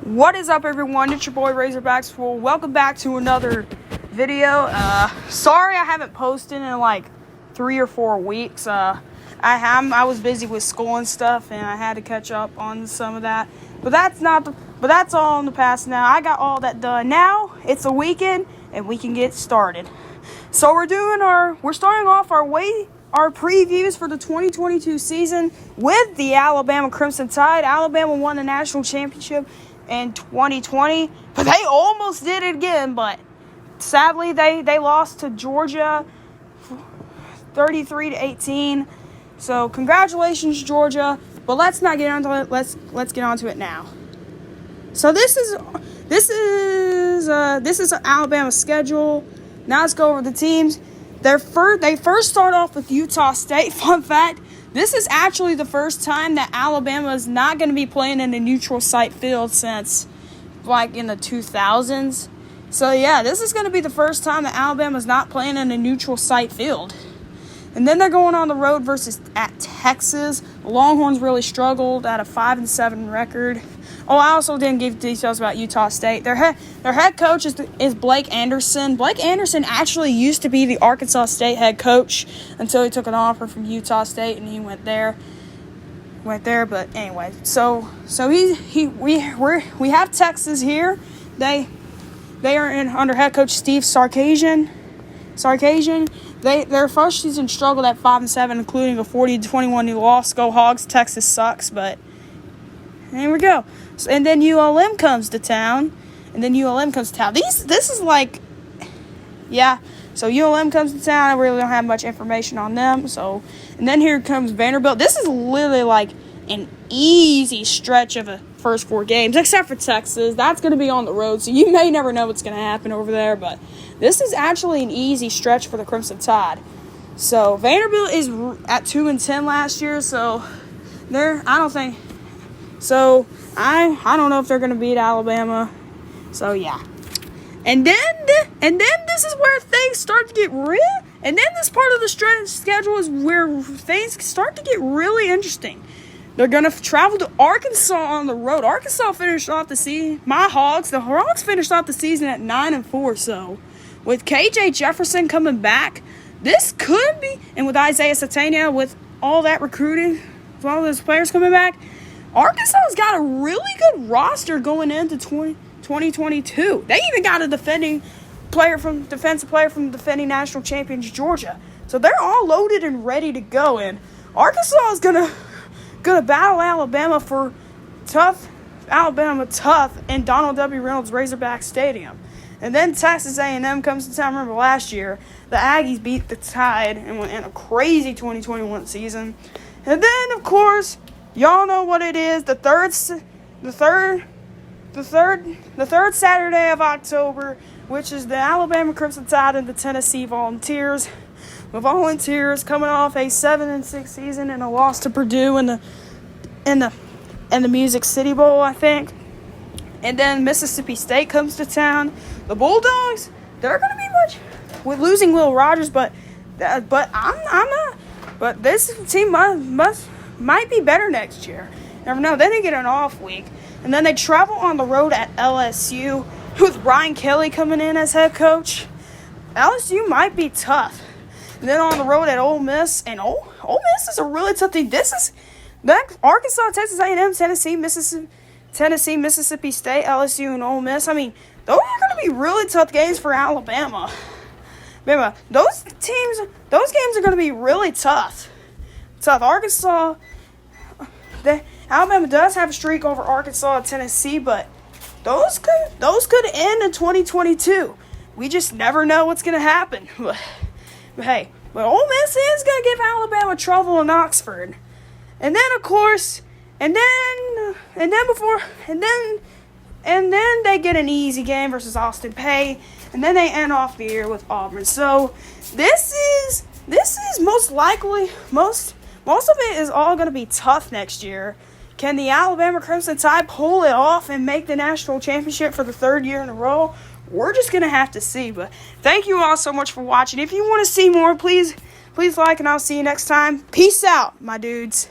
What is up, everyone? It's your boy Razorbacks Fool. Welcome back to another video. Sorry I haven't posted in like 3 or 4 weeks. I was busy with school and stuff, and I had to catch up on some of that. But that's all in the past now. I got all that done. Now it's a weekend, and we can get started. So we're starting off our previews for the 2022 season with the Alabama Crimson Tide. Alabama won the national championship in 2020, but they almost did it again. But sadly, they lost to Georgia 33-18. So congratulations, Georgia. But let's not get onto it. Let's get onto it now. So this is Alabama's schedule. Now let's go over the teams. They first start off with Utah State. Fun fact, this is actually the first time that Alabama is not going to be playing in a neutral site field since like in the 2000s. So yeah, this is going to be the first time that Alabama is not playing in a neutral site field. And then they're going on the road at Texas. The Longhorns really struggled at a 5-7 record. Oh, I also didn't give details about Utah State. Their head coach is Blake Anderson. Blake Anderson actually used to be the Arkansas State head coach until he took an offer from Utah State and he went there. But anyway, so we have Texas here. They are under head coach Steve Sarkisian. Their first season struggled at 5-7, including a 40-21 loss. Go Hogs! Texas sucks, but here we go. And then ULM comes to town. This is like, yeah. So ULM comes to town. I really don't have much information on them. So, and then here comes Vanderbilt. This is literally like an easy stretch of the first 4 games, except for Texas. That's going to be on the road, so you may never know what's going to happen over there. But this is actually an easy stretch for the Crimson Tide. So Vanderbilt is at 2-10 last year. So I don't know if they're going to beat Alabama. So, yeah. And then this is where things start to get real. And then this part of the schedule is where things start to get really interesting. They're going to travel to Arkansas on the road. Arkansas finished off the season. The Hogs finished off the season at 9-4. So, with KJ Jefferson coming back, this could be, and with Isaiah Satania, with all that recruiting, with all those players coming back, Arkansas's got a really good roster going into 2022. They even got a defensive player from defending national champions Georgia. So they're all loaded and ready to go. And Arkansas is gonna battle Alabama tough in Donald W. Reynolds Razorback Stadium. And then Texas A&M comes to town. Remember last year, the Aggies beat the Tide and went in a crazy 2021 season. And then, of course, y'all know what it is. The third Saturday of October, which is the Alabama Crimson Tide and the Tennessee Volunteers. The Volunteers coming off a 7-6 season and a loss to Purdue in the Music City Bowl, I think. And then Mississippi State comes to town. The Bulldogs, they're going to be much with losing Will Rogers, but I'm not. But this team might be better next year. Never know. Then they get an off week. And then they travel on the road at LSU with Brian Kelly coming in as head coach. LSU might be tough. And then on the road at Ole Miss. And Ole Miss is a really tough team. This is Arkansas, Texas A&M, Tennessee, Mississippi State, LSU, and Ole Miss. I mean, those are going to be really tough games for Alabama. Remember, those games are going to be really tough. Arkansas, Alabama does have a streak over Arkansas and Tennessee, but those could end in 2022. We just never know what's going to happen. But Ole Miss is going to give Alabama trouble in Oxford. And then, of course, and then they get an easy game versus Austin Peay, and then they end off the year with Auburn. So this is most likely most of it is all going to be tough next year. Can the Alabama Crimson Tide pull it off and make the national championship for the 3rd year in a row? We're just going to have to see. But thank you all so much for watching. If you want to see more, please like, and I'll see you next time. Peace out, my dudes.